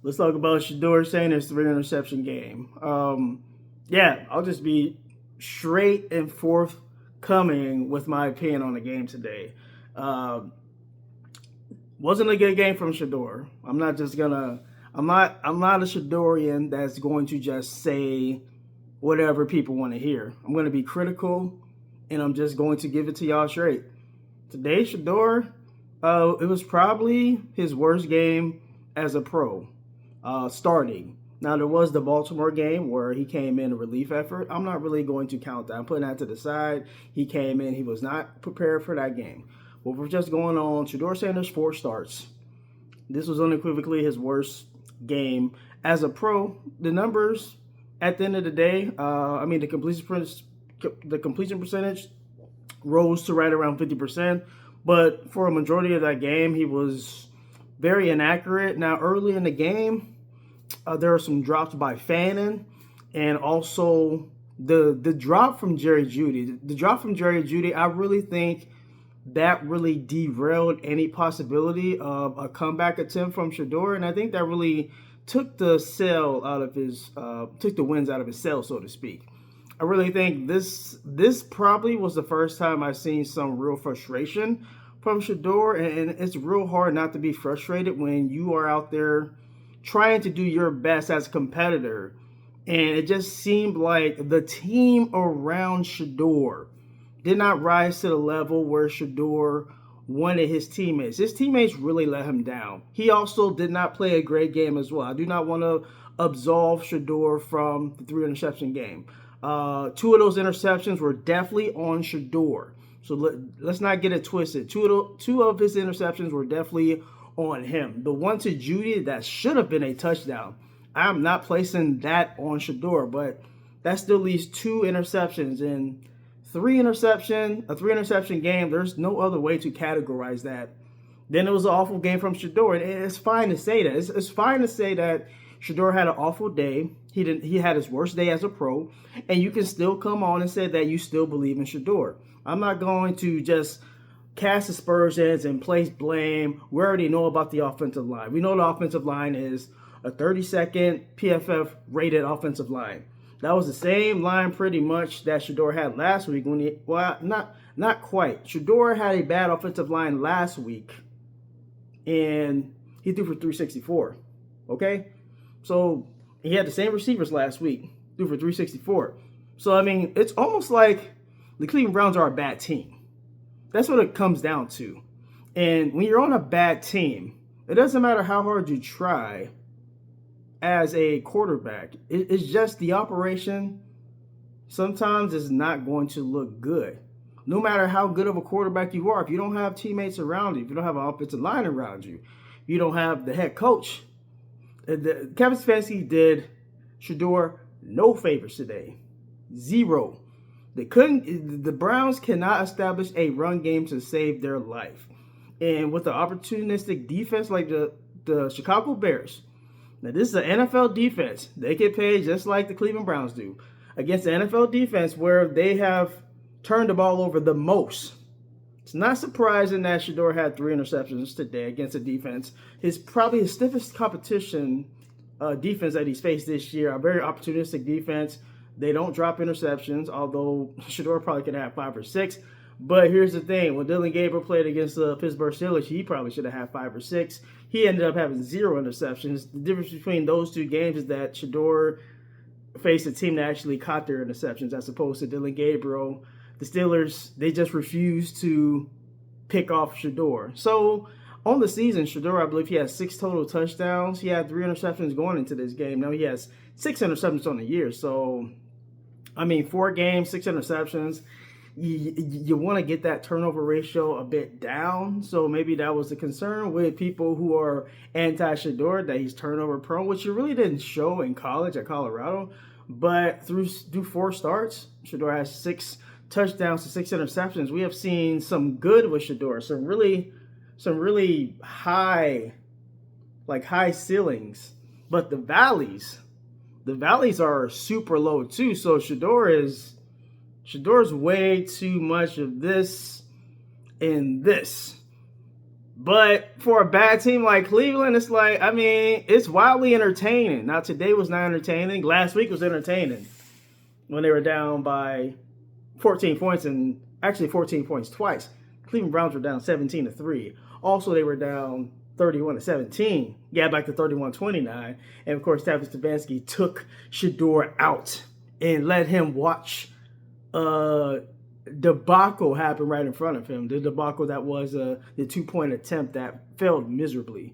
Let's talk about Shedeur Sanders' three interception game. Yeah, I'll just be straight and forthcoming with my opinion on the game today. Um, wasn't a good game from Shedeur. I'm not just gonna. I'm not a Shedorian that's going to just say whatever people want to hear. I'm going to be critical, and I'm just going to give it to y'all straight. Today, Shedeur, it was probably his worst game as a pro, starting. Now, there was the Baltimore game where he came in a relief effort. I'm not really going to count that. I'm putting that to the side. He came in, he was not prepared for that game. But we're just going on. Shedeur Sanders, 4 starts. This was unequivocally his worst game as a pro. The numbers at the end of the day, the completion percentage rose to right around 50%. But for a majority of that game, he was very inaccurate. Now, early in the game, there were some drops by Fannin, and also the drop from Jerry Jeudy. The drop from Jerry Jeudy, I really think that really derailed any possibility of a comeback attempt from Shedeur, and I think that really took the took the winds out of his sail, so to speak. I really think this probably was the first time I've seen some real frustration from Shedeur, and it's real hard not to be frustrated when you are out there trying to do your best as a competitor, and it just seemed like the team around Shedeur did not rise to the level where Shedeur wanted his teammates. His teammates really let him down. He also did not play a great game as well. I do not want to absolve Shedeur from the three interception game. Two of those interceptions were definitely on Shedeur. So let's not get it twisted. Two of his interceptions were definitely on him. The one to Jeudy that should have been a touchdown, I'm not placing that on Shedeur, but that still leaves two interceptions. And a three interception game, there's no other way to categorize that. Then it was an awful game from Shedeur, and it's fine to say that. It's fine to say that Shedeur had an awful day. He had his worst day as a pro, and you can still come on and say that you still believe in Shedeur. I'm not going to just cast aspersions and place blame. We already know about the offensive line. We know the offensive line is a 32nd PFF rated offensive line. That was the same line pretty much that Shedeur had last week not quite. Shedeur had a bad offensive line last week, and he threw for 364. Okay? So he had the same receivers last week, threw for 364. So, I mean, it's almost like the Cleveland Browns are a bad team. That's what it comes down to. And when you're on a bad team, it doesn't matter how hard you try as a quarterback. It's just the operation sometimes is not going to look good. No matter how good of a quarterback you are, if you don't have teammates around you, if you don't have an offensive line around you, you don't have the head coach. Kevin Stefanski did Shedeur no favors today. Zero. The Browns cannot establish a run game to save their life. And with the opportunistic defense like the Chicago Bears, now this is an NFL defense. They get paid just like the Cleveland Browns do. Against the NFL defense where they have turned the ball over the most. It's not surprising that Shedeur had 3 interceptions today against the defense. Probably his stiffest competition defense that he's faced this year. A very opportunistic defense. They don't drop interceptions, although Shedeur probably could have 5 or 6. But here's the thing. When Dillon Gabriel played against the Pittsburgh Steelers, he probably should have had 5 or 6. He ended up having 0 interceptions. The difference between those two games is that Shedeur faced a team that actually caught their interceptions as opposed to Dillon Gabriel. The Steelers, they just refused to pick off Shedeur. So on the season, Shedeur, I believe he has 6 total touchdowns. He had 3 interceptions going into this game. Now he has 6 interceptions on the year. So, 4 games, 6 interceptions. You want to get that turnover ratio a bit down. So maybe that was the concern with people who are anti-Shedeur, that he's turnover prone, which he really didn't show in college at Colorado. But through 4 starts, Shedeur has 6 touchdowns to 6 interceptions. We have seen some good with Shedeur, some really high ceilings. But the valleys are super low too. So Shedeur is way too much of this and this. But for a bad team like Cleveland, it's like, I mean, it's wildly entertaining. Now, today was not entertaining. Last week was entertaining when they were down by 14 points, and actually 14 points twice. Cleveland Browns were down 17-3. Also, they were down 31-17. Got back to 31-29. And, of course, Travis Stefanski took Shedeur out and let him watch debacle happened right in front of him. The debacle that was the 2-point attempt that failed miserably.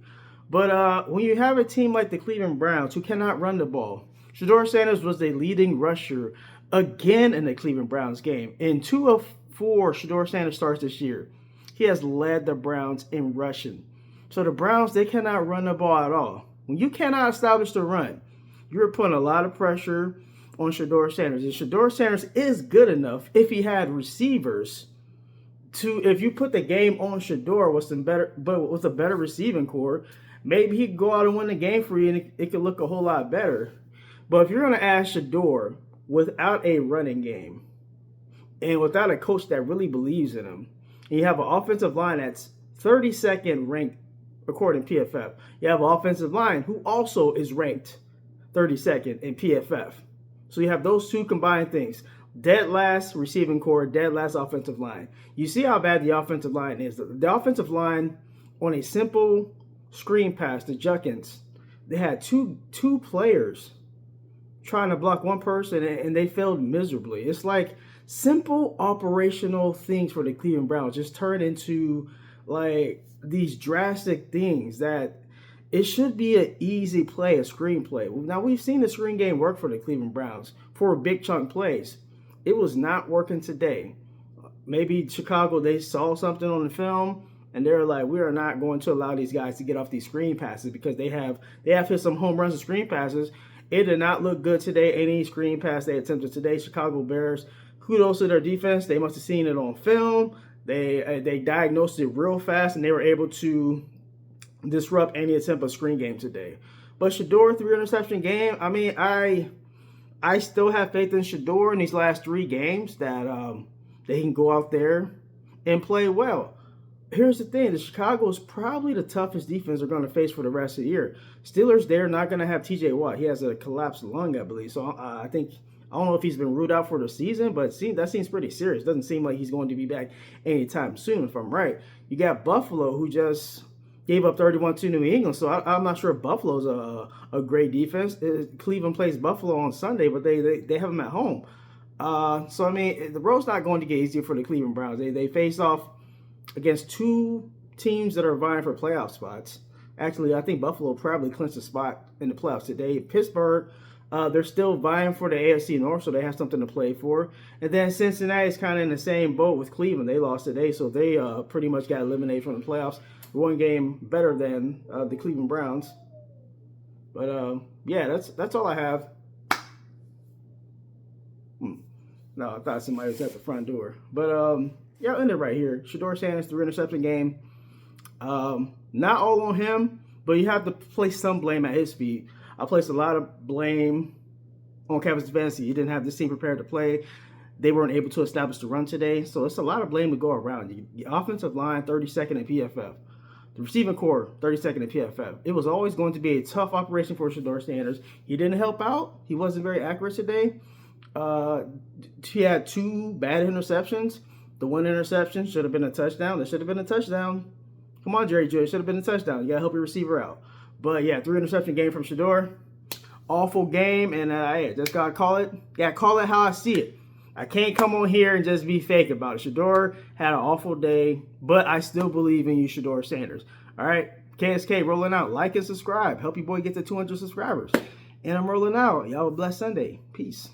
But when you have a team like the Cleveland Browns who cannot run the ball, Shedeur Sanders was the leading rusher again in the Cleveland Browns game. In 2 of 4 Shedeur Sanders starts this year, he has led the Browns in rushing. So the Browns, they cannot run the ball at all. When you cannot establish the run, you're putting a lot of pressure on Shedeur Sanders. And Shedeur Sanders is good enough if he had receivers to, if you put the game on Shedeur with a better receiving core, maybe he could go out and win the game for you, and it could look a whole lot better. But if you're going to ask Shedeur without a running game and without a coach that really believes in him, and you have an offensive line that's 32nd ranked according to PFF. You have an offensive line who also is ranked 32nd in PFF. So you have those two combined things. Dead last receiving core, dead last offensive line. You see how bad the offensive line is. The offensive line on a simple screen pass to Junkins, they had two players trying to block one person, and they failed miserably. It's like simple operational things for the Cleveland Browns just turn into like these drastic things that it should be an easy play, a screen play. Now, we've seen the screen game work for the Cleveland Browns for big chunk plays. It was not working today. Maybe Chicago, they saw something on the film, and they're like, we are not going to allow these guys to get off these screen passes because they have hit some home runs and screen passes. It did not look good today. Any screen pass they attempted today, Chicago Bears, kudos to their defense. They must have seen it on film. They diagnosed it real fast, and they were able to disrupt any attempt of screen game today. But Shedeur, 3 interception game. I mean, I still have faith in Shedeur in these last 3 games that they can go out there and play well. Here's the thing. The Chicago is probably the toughest defense they're going to face for the rest of the year. Steelers, they're not going to have TJ Watt. He has a collapsed lung, I believe. So I don't know if he's been ruled out for the season, but that seems pretty serious. Doesn't seem like he's going to be back anytime soon, if I'm right. You got Buffalo, who just gave up 31 to New England, so I'm not sure if Buffalo's a great defense. Cleveland plays Buffalo on Sunday, but they have them at home. So, I mean, the road's not going to get easier for the Cleveland Browns. They face off against 2 teams that are vying for playoff spots. Actually, I think Buffalo probably clinched a spot in the playoffs today. Pittsburgh, they're still vying for the AFC North, so they have something to play for. And then Cincinnati's kind of in the same boat with Cleveland. They lost today, so they pretty much got eliminated from the playoffs. 1 game better than the Cleveland Browns. But, yeah, that's all I have. No, I thought somebody was at the front door. But, yeah, I'll end it right here. Shedeur Sanders, 3 interception game. Not all on him, but you have to place some blame at his feet. I placed a lot of blame on Travis Stefanski. He didn't have this team prepared to play. They weren't able to establish the run today. So it's a lot of blame to go around. The offensive line, 32nd in PFF. The receiving core, 32nd in PFF. It was always going to be a tough operation for Shedeur Sanders. He didn't help out. He wasn't very accurate today. He had 2 bad interceptions. The 1 interception should have been a touchdown. There should have been a touchdown. Come on, Jerry Jones. Should have been a touchdown. You got to help your receiver out. But, yeah, 3 interception game from Shedeur. Awful game, and I just got to call it. Got to call it how I see it. I can't come on here and just be fake about it. Shedeur had an awful day, but I still believe in you, Shedeur Sanders. All right, KSK rolling out. Like and subscribe. Help your boy get to 200 subscribers. And I'm rolling out. Y'all have a blessed Sunday. Peace.